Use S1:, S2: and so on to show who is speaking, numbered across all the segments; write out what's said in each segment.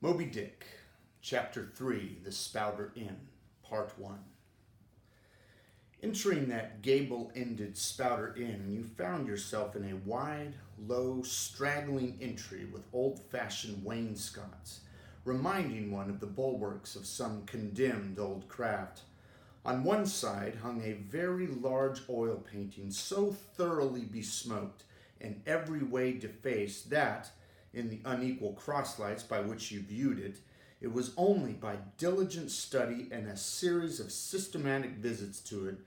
S1: Moby Dick, Chapter 3, The Spounter Inn, Part 1. Entering that gable-ended Spounter Inn, you found yourself in a wide, low, straggling entry with old-fashioned wainscots, reminding one of the bulwarks of some condemned old craft. On one side hung a very large oil painting so thoroughly besmoked and every way defaced that, in the unequal crosslights by which you viewed it, it was only by diligent study and a series of systematic visits to it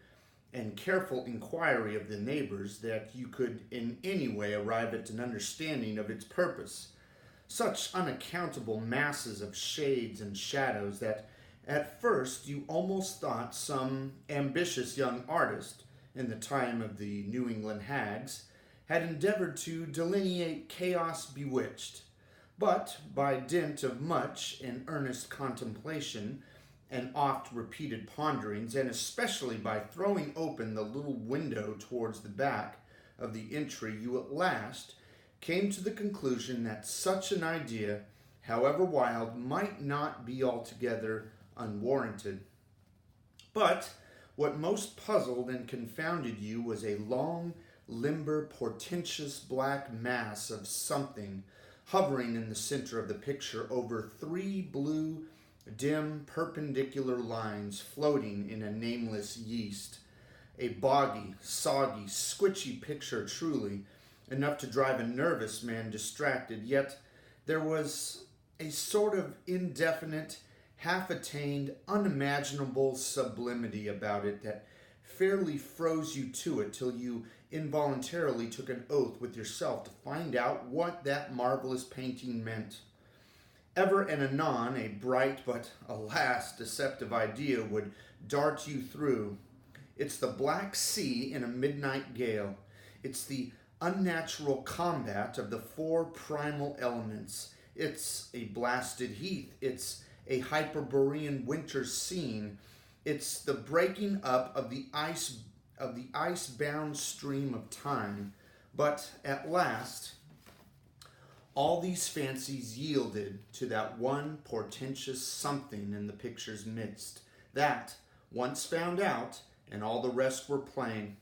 S1: and careful inquiry of the neighbors that you could in any way arrive at an understanding of its purpose. Such unaccountable masses of shades and shadows that at first you almost thought some ambitious young artist, in the time of the New England hags, had endeavored to delineate chaos bewitched, but by dint of much and earnest contemplation and oft-repeated ponderings, and especially by throwing open the little window towards the back of the entry, you at last came to the conclusion that such an idea, however wild, might not be altogether unwarranted. But what most puzzled and confounded you was a long, limber, portentous black mass of something hovering in the center of the picture over three blue, dim, perpendicular lines floating in a nameless yeast. A boggy, soggy, squitchy picture truly, enough to drive a nervous man distracted, yet there was a sort of indefinite, half-attained, unimaginable sublimity about it that fairly froze you to it till you involuntarily took an oath with yourself to find out what that marvelous painting meant. Ever and anon a bright but, alas, deceptive idea would dart you through. It's the Black Sea in a midnight gale. It's the unnatural combat of the four primal elements. It's a blasted heath. It's a Hyperborean winter scene. It's the breaking up of the ice-bound stream of time. But at last, all these fancies yielded to that one portentous something in the picture's midst, that, once found out, and all the rest were plain.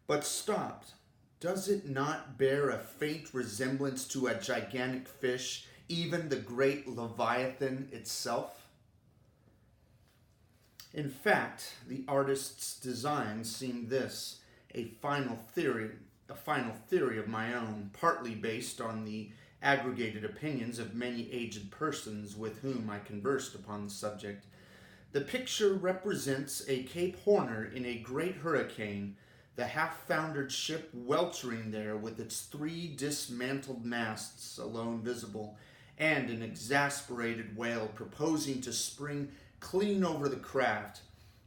S1: But stopped, does it not bear a faint resemblance to a gigantic fish, even the great Leviathan itself? In fact, the artist's design seemed this, a final theory of my own, partly based on the aggregated opinions of many aged persons with whom I conversed upon the subject. The picture represents a Cape Horner in a great hurricane, the half-foundered ship weltering there with its three dismantled masts alone visible, and an exasperated whale proposing to spring clean over the craft,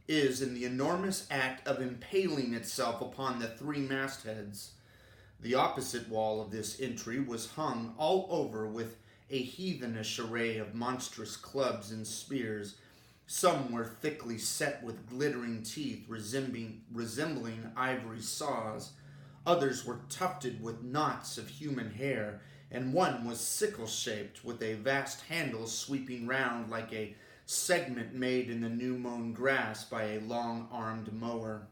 S1: is in the enormous act of impaling itself upon the three mastheads. The opposite wall of this entry was hung all over with a heathenish array of monstrous clubs and spears. Some were thickly set with glittering teeth resembling ivory saws. Others were tufted with knots of human hair, and one was sickle-shaped with a vast handle sweeping round like a segment made in the new-mown grass by a long-armed mower.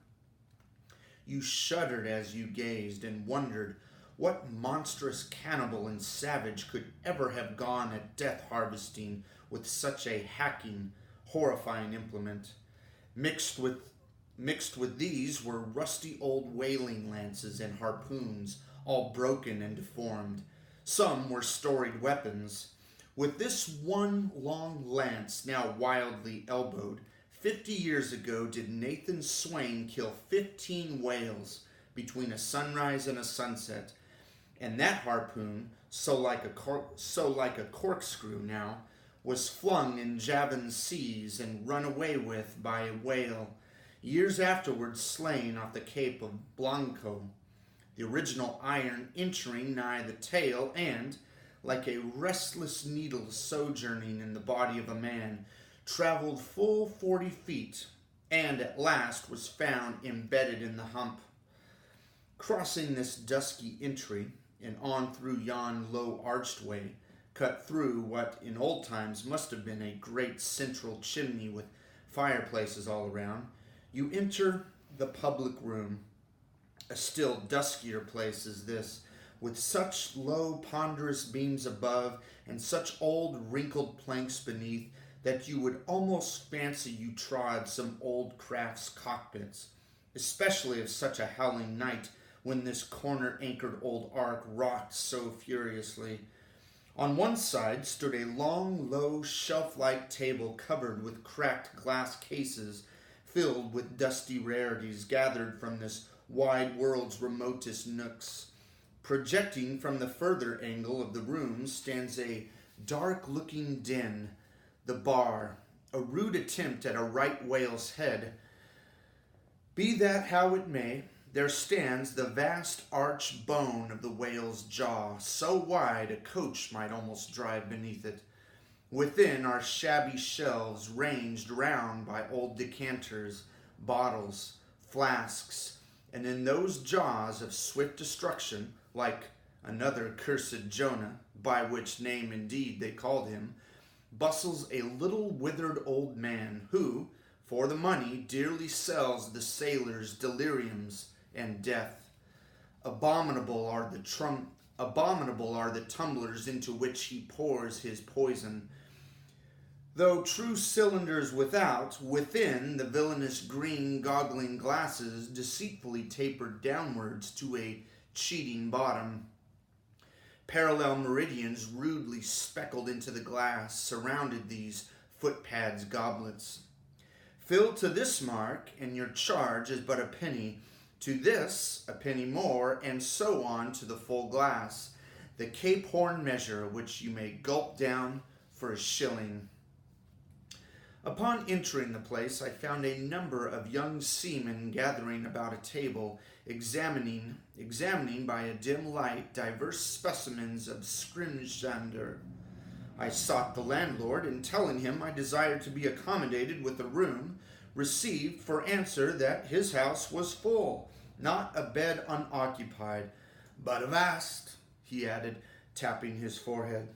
S1: You shuddered as you gazed and wondered what monstrous cannibal and savage could ever have gone at death harvesting with such a hacking, horrifying implement. Mixed with these were rusty old whaling lances and harpoons, all broken and deformed. Some were storied weapons. With this one long lance now wildly elbowed, 50 years ago did Nathan Swain kill 15 whales between a sunrise and a sunset, and that harpoon, so like a corkscrew now, was flung in Javan's seas and run away with by a whale, years afterwards slain off the Cape of Blanco, the original iron entering nigh the tail and, like a restless needle sojourning in the body of a man, traveled full 40 feet, and at last was found embedded in the hump. Crossing this dusky entry, and on through yon low arched way, cut through what in old times must have been a great central chimney with fireplaces all around, you enter the public room, a still duskier place is this, with such low, ponderous beams above and such old, wrinkled planks beneath that you would almost fancy you trod some old craft's cockpits, especially of such a howling night when this corner-anchored old ark rocked so furiously. On one side stood a long, low, shelf-like table covered with cracked glass cases filled with dusty rarities gathered from this wide world's remotest nooks. Projecting from the further angle of the room stands a dark-looking den, the bar, a rude attempt at a right whale's head. Be that how it may, there stands the vast arched bone of the whale's jaw, so wide a coach might almost drive beneath it. Within are shabby shelves ranged round by old decanters, bottles, flasks, and in those jaws of swift destruction, like another cursed Jonah, by which name indeed they called him, bustles a little withered old man who, for the money, dearly sells the sailors' deliriums and death. Abominable are the tumblers into which he pours his poison. Though true cylinders without, within the villainous green goggling glasses deceitfully tapered downwards to a cheating bottom. Parallel meridians rudely speckled into the glass surrounded these footpads goblets. Fill to this mark, and your charge is but a penny. To this, a penny more, and so on to the full glass, the Cape Horn measure, which you may gulp down for a shilling. Upon entering the place, I found a number of young seamen gathering about a table, examining by a dim light diverse specimens of scrimshander. I sought the landlord, and telling him I desired to be accommodated with a room, received for answer that his house was full, not a bed unoccupied. But avast, he added, tapping his forehead,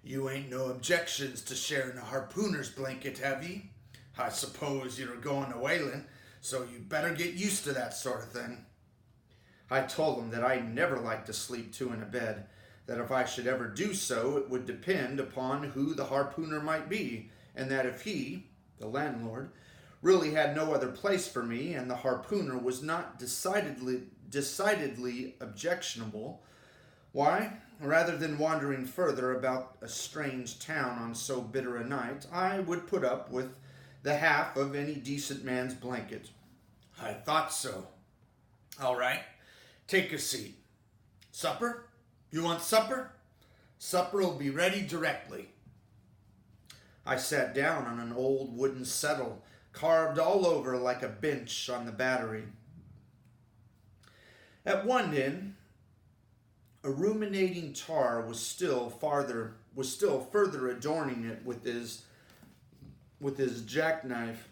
S1: you ain't no objections to sharing a harpooner's blanket, have ye? I suppose you're going a whaling, so you better get used to that sort of thing. I told him that I never liked to sleep two in a bed, that if I should ever do so, it would depend upon who the harpooner might be, and that if he, the landlord, really had no other place for me, and the harpooner was not decidedly objectionable, why, rather than wandering further about a strange town on so bitter a night, I would put up with the half of any decent man's blanket. I thought so. All right, take a seat. Supper? You want supper? Supper'll be ready directly. I sat down on an old wooden settle, carved all over like a bench on the battery. At one end, a ruminating tar was still further adorning it with his jackknife,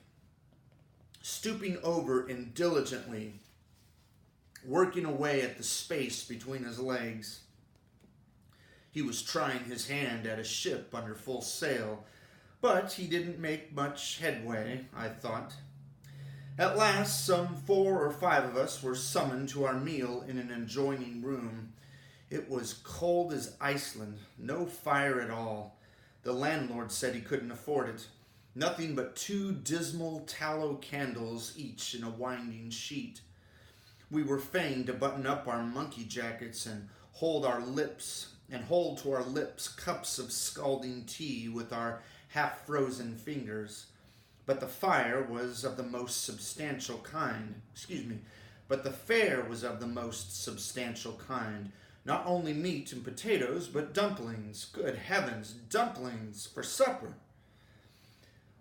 S1: stooping over and diligently working away at the space between his legs. He was trying his hand at a ship under full sail, but he didn't make much headway, I thought. At last, some 4 or 5 of us were summoned to our meal in an adjoining room. It was cold as Iceland, no fire at all. The landlord said he couldn't afford it. Nothing but 2 dismal tallow candles, each in a winding sheet. We were fain to button up our monkey jackets and hold to our lips cups of scalding tea with our half-frozen fingers. But the fire was of the most substantial kind. But the fare was of the most substantial kind. Not only meat and potatoes, but dumplings. Good heavens, dumplings for supper.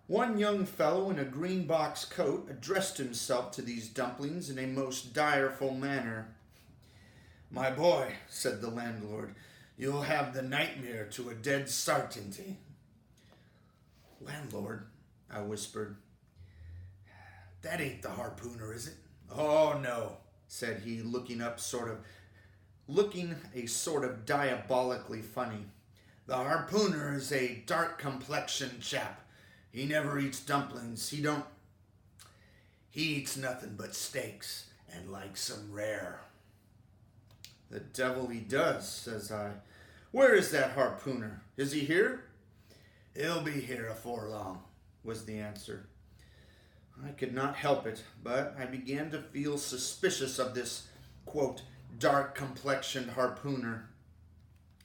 S1: One young fellow in a green box coat addressed himself to these dumplings in a most direful manner. My boy, said the landlord, you'll have the nightmare to a dead certainty. Landlord, I whispered, that ain't the harpooner, is it? Oh, no, said he, looking a sort of diabolically funny. The harpooner is a dark-complexioned chap. He never eats dumplings. He eats nothing but steaks, and likes 'em rare." "The devil he does," says I. "Where is that harpooner? Is he here?" "He'll be here afore long," was the answer. I could not help it, but I began to feel suspicious of this, quote, dark-complexioned harpooner.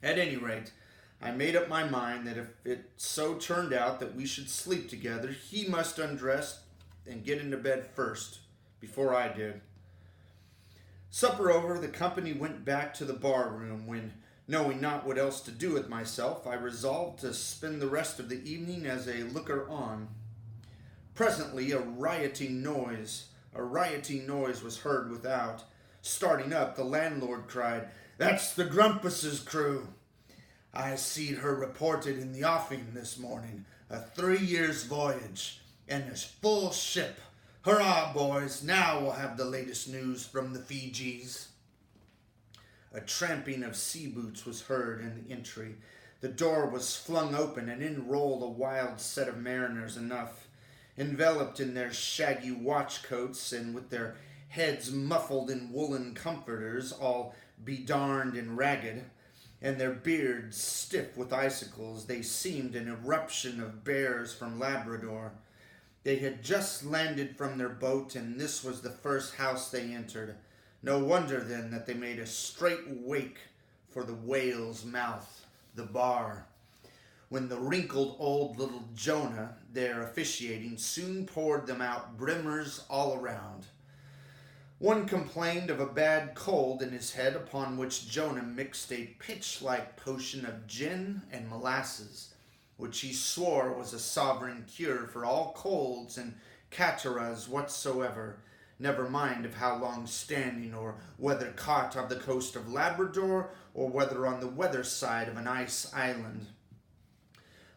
S1: At any rate, I made up my mind that if it so turned out that we should sleep together, he must undress and get into bed first, before I did. Supper over, the company went back to the bar room, when, knowing not what else to do with myself, I resolved to spend the rest of the evening as a looker-on. Presently a rioting noise was heard without. Starting up, the landlord cried, "That's the Grumpus's crew. I seed her reported in the offing this morning, a 3 years' voyage, and a full ship. Hurrah, boys, now we'll have the latest news from the Fijis." A tramping of sea boots was heard in the entry. The door was flung open, and in rolled a wild set of mariners enough, enveloped in their shaggy watch coats, and with their heads muffled in woolen comforters, all bedarned and ragged, and their beards stiff with icicles. They seemed an eruption of bears from Labrador. They had just landed from their boat, and this was the first house they entered. No wonder, then, that they made a straight wake for the whale's mouth, the bar, when the wrinkled old little Jonah, there officiating, soon poured them out brimmers all around. One complained of a bad cold in his head, upon which Jonah mixed a pitch-like potion of gin and molasses, which he swore was a sovereign cure for all colds and catarrhs whatsoever, never mind of how long standing, or whether caught on the coast of Labrador, or whether on the weather side of an ice island.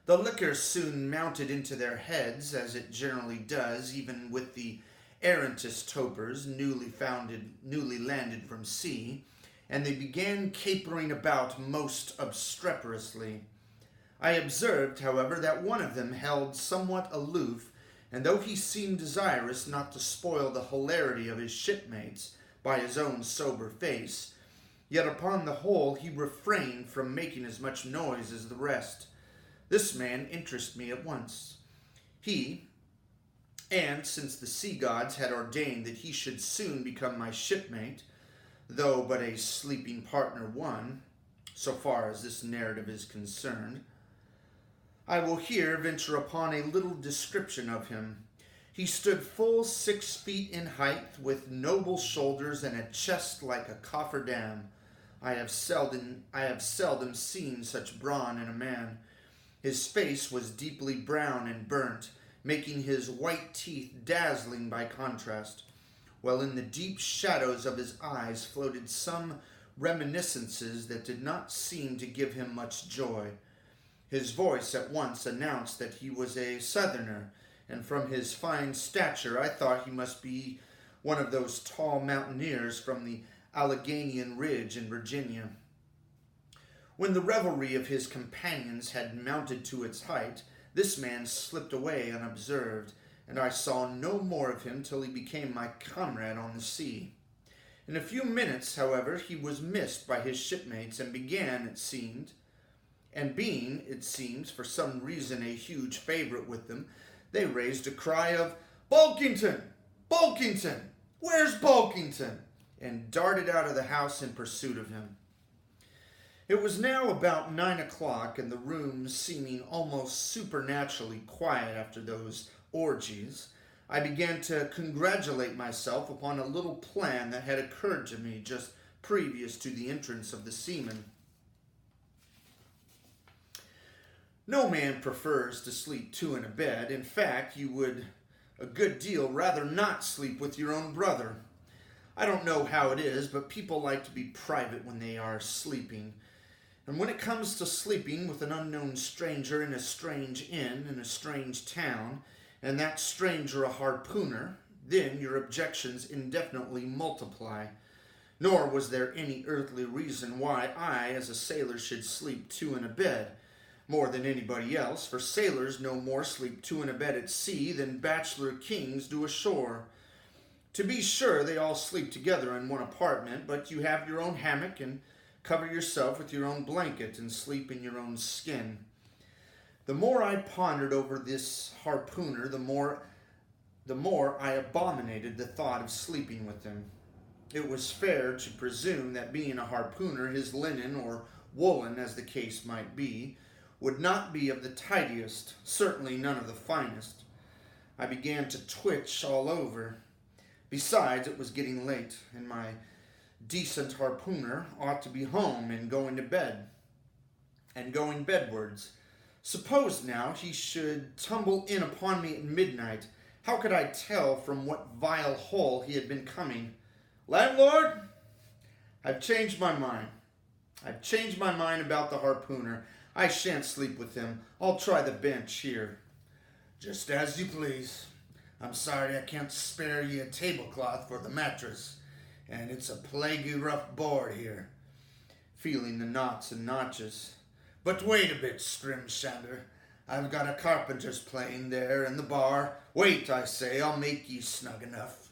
S1: The liquor soon mounted into their heads, as it generally does, even with the errantest topers newly landed from sea, and they began capering about most obstreperously. I observed, however, that one of them held somewhat aloof, and though he seemed desirous not to spoil the hilarity of his shipmates by his own sober face, yet upon the whole he refrained from making as much noise as the rest. This man interested me at once. And since the sea gods had ordained that he should soon become my shipmate, though but a sleeping partner one, so far as this narrative is concerned, I will here venture upon a little description of him. He stood full 6 feet in height, with noble shoulders and a chest like a cofferdam. I have seldom seen such brawn in a man. His face was deeply brown and burnt, making his white teeth dazzling by contrast, while in the deep shadows of his eyes floated some reminiscences that did not seem to give him much joy. His voice at once announced that he was a Southerner, and from his fine stature I thought he must be one of those tall mountaineers from the Alleghanian Ridge in Virginia. When the revelry of his companions had mounted to its height, this man slipped away unobserved, and I saw no more of him till he became my comrade on the sea. In a few minutes, however, he was missed by his shipmates, and being, it seems, for some reason a huge favorite with them, they raised a cry of, "Bulkington! Bulkington! Where's Bulkington?" and darted out of the house in pursuit of him. It was now about 9 o'clock, and the room seeming almost supernaturally quiet after those orgies, I began to congratulate myself upon a little plan that had occurred to me just previous to the entrance of the seamen. No man prefers to sleep two in a bed. In fact, you would a good deal rather not sleep with your own brother. I don't know how it is, but people like to be private when they are sleeping. And when it comes to sleeping with an unknown stranger in a strange inn in a strange town, and that stranger a harpooner, then your objections indefinitely multiply. Nor was there any earthly reason why I, as a sailor, should sleep two in a bed. more than anybody else, for sailors no more sleep two in a bed at sea than bachelor kings do ashore. To be sure, they all sleep together in one apartment, but you have your own hammock and cover yourself with your own blanket and sleep in your own skin. The more I pondered over this harpooner, the more I abominated the thought of sleeping with him. It was fair to presume that being a harpooner, his linen, or woolen as the case might be, would not be of the tidiest, certainly none of the finest. I began to twitch all over. Besides, it was getting late, and my decent harpooner ought to be home and going to bed, and going bedwards. Suppose now he should tumble in upon me at midnight. How could I tell from what vile hole he had been coming? Landlord, I've changed my mind. I've changed my mind about the harpooner. I shan't sleep with him. I'll try the bench here. Just as you please. I'm sorry I can't spare ye a tablecloth for the mattress, and it's a plaguey rough board here. Feeling the knots and notches. But wait a bit, Strimshander. I've got a carpenter's plane there in the bar. Wait, I say, I'll make ye snug enough.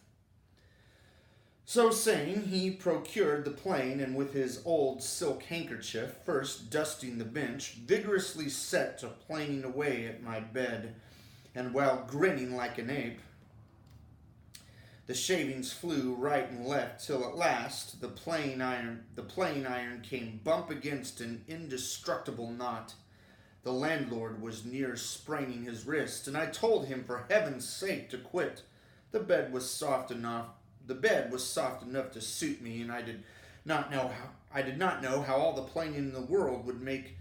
S1: So saying, he procured the plane, and with his old silk handkerchief, first dusting the bench, vigorously set to planing away at my bed, and while grinning like an ape, the shavings flew right and left, till at last the plane iron came bump against an indestructible knot. The landlord was near spraining his wrist, and I told him for heaven's sake to quit. The bed was soft enough to suit me, and I did not know how all the planing in the world would make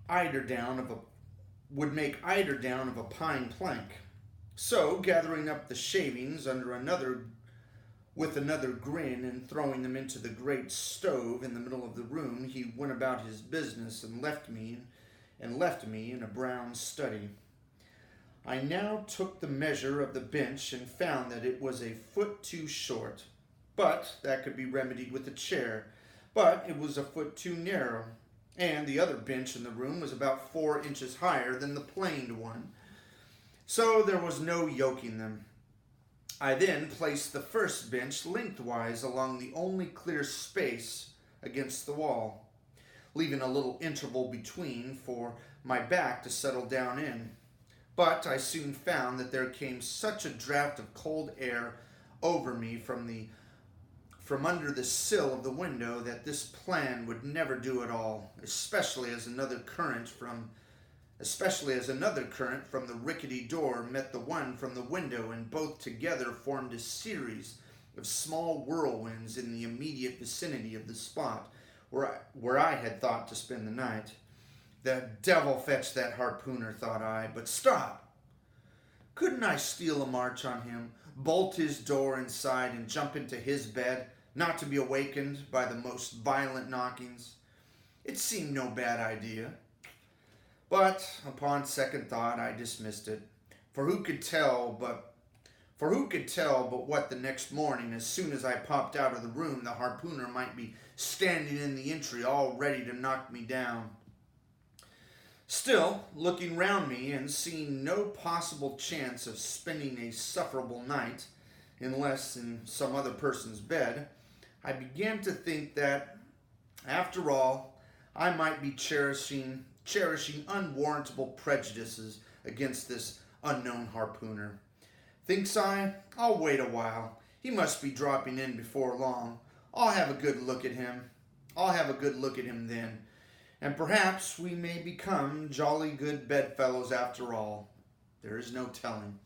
S1: eiderdown of a pine plank. So, gathering up the shavings with another grin and throwing them into the great stove in the middle of the room, he went about his business and left me in a brown study. I now took the measure of the bench and found that it was a foot too short, but that could be remedied with a chair. But it was a foot too narrow, and the other bench in the room was about 4 inches higher than the planed one. So there was no yoking them. I then placed the first bench lengthwise along the only clear space against the wall, leaving a little interval between for my back to settle down in. But I soon found that there came such a draught of cold air over me from under the sill of the window that this plan would never do at all, especially as another current from the rickety door met the one from the window, and both together formed a series of small whirlwinds in the immediate vicinity of the spot where I had thought to spend the night. The devil fetch that harpooner, thought I, but stop! Couldn't I steal a march on him, bolt his door inside, and jump into his bed, not to be awakened by the most violent knockings? It seemed no bad idea. But upon second thought, I dismissed it. For who could tell but what the next morning, as soon as I popped out of the room, the harpooner might be standing in the entry, all ready to knock me down. Still, looking round me and seeing no possible chance of spending a sufferable night, unless in some other person's bed, I began to think that, after all, I might be cherishing unwarrantable prejudices against this unknown harpooner. Thinks I, I'll wait a while. He must be dropping in before long. I'll have a good look at him then, and perhaps we may become jolly good bedfellows after all. There is no telling.